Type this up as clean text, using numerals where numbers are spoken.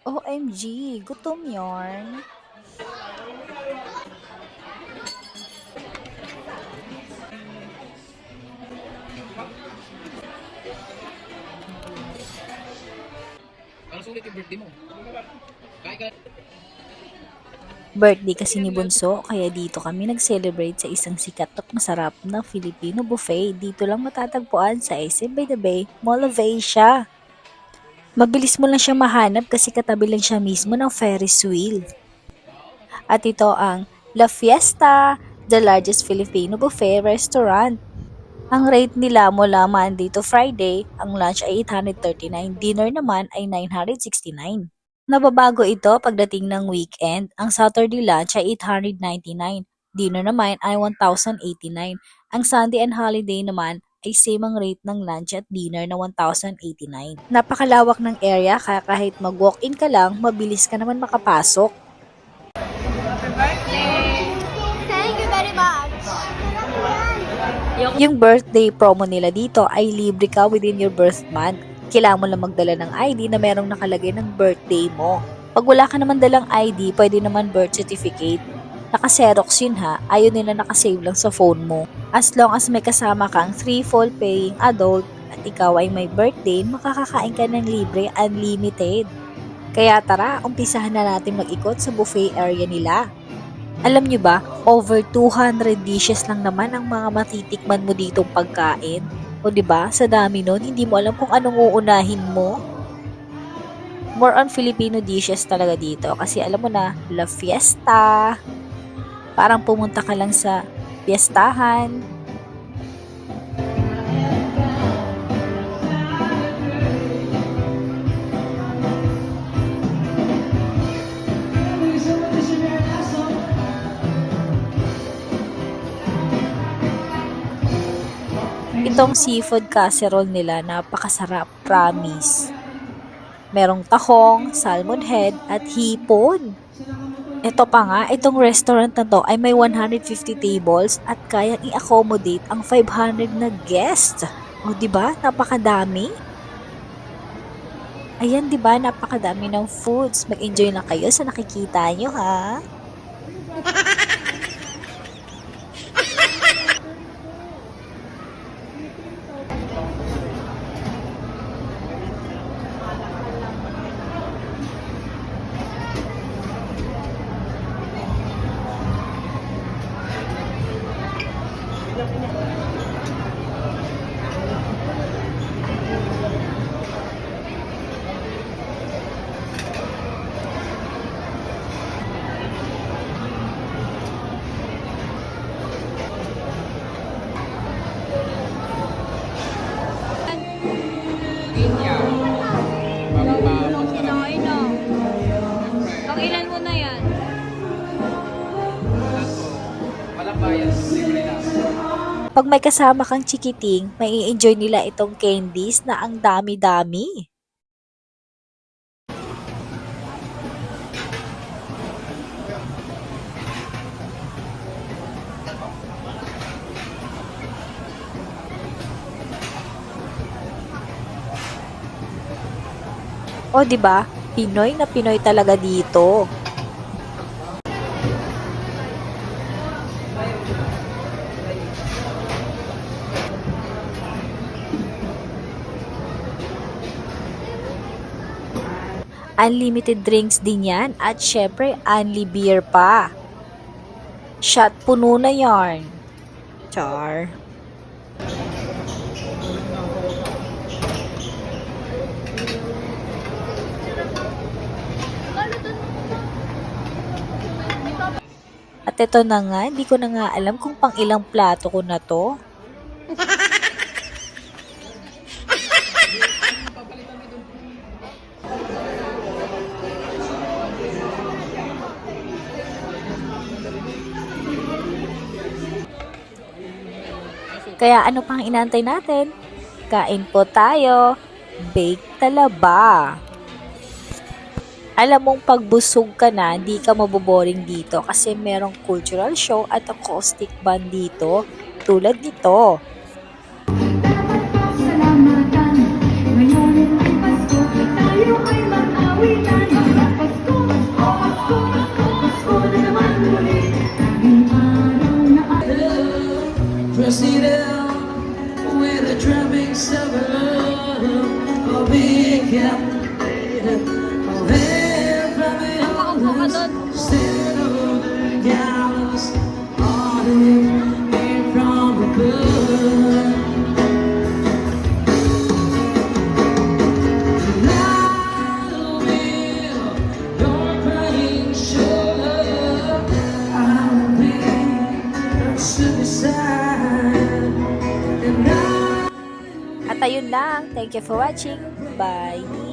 OMG, gutom yarn. Ang sulit yung birthday mo. Kain ka. Birthday kasi ni Bunso, kaya dito kami nag-celebrate sa isang sikat at masarap na Filipino buffet. Dito lang matatagpuan sa SM by the Bay, Mall of Asia. Mabilis mo lang siya mahanap kasi katabi lang siya mismo ng Ferris wheel. At ito ang La Fiesta, the largest Filipino buffet restaurant. Ang rate nila mula Monday to Friday, ang lunch ay 839, dinner naman ay 969. Nababago ito pagdating ng weekend. Ang Saturday lunch ay 899, dinner naman ay 1,089. Ang Sunday and holiday naman ay same ang rate ng lunch at dinner na 1,089. Napakalawak ng area kaya kahit mag-walk-in ka lang, mabilis ka naman makapasok. Thank you very much. Yung birthday promo nila dito ay libre ka within your birth month. Kailangan mo lang magdala ng ID na merong nakalagay ng birthday mo. Pag wala ka naman dalang ID, pwede naman birth certificate. Naka-Xerox yun ha, ayaw nila nakasave lang sa phone mo. As long as may kasama kang 3 full paying adult at ikaw ay may birthday, makakakain ka ng libre unlimited. Kaya tara, umpisahan na natin mag-ikot sa buffet area nila. Alam nyo ba, over 200 dishes lang naman ang mga matitikman mo ditong pagkain. O diba, sa dami nun, hindi mo alam kung anong uunahin mo. More on Filipino dishes talaga dito kasi alam mo na, La Fiesta. Parang pumunta ka lang sa fiestahan. Itong seafood casserole nila, napakasarap, promise. Merong tahong, salmon head, at hipon. Ito pa nga, itong restaurant na to ay may 150 tables at kayang i-accommodate ang 500 na guests. O diba, napakadami? Ayan diba, napakadami ng foods. Mag-enjoy na kayo sa nakikita nyo ha. Pinya. Pampapasarap. Kinain na. Pang ilan mo na yan? Walang bayad. Libre lang. Pag may kasama kang chikiting, may enjoy nila itong candies na ang dami-dami. O di ba? Pinoy na Pinoy talaga dito. Unlimited drinks din yan at syempre unli beer pa. Shot puno na yarn. Char. At ito na nga, hindi ko na nga alam kung pang ilang plato ko na to. Kaya ano pang inantay natin? Kain po tayo. Bake talaba. Alam mong pagbusog ka na, di ka maboboring dito kasi merong cultural show at acoustic band dito tulad nito. Salamatan, ngayon ay Pasko, tayo ay mag-awitan. Makaupo ka doon. At ayun lang. Thank you for watching. Bye!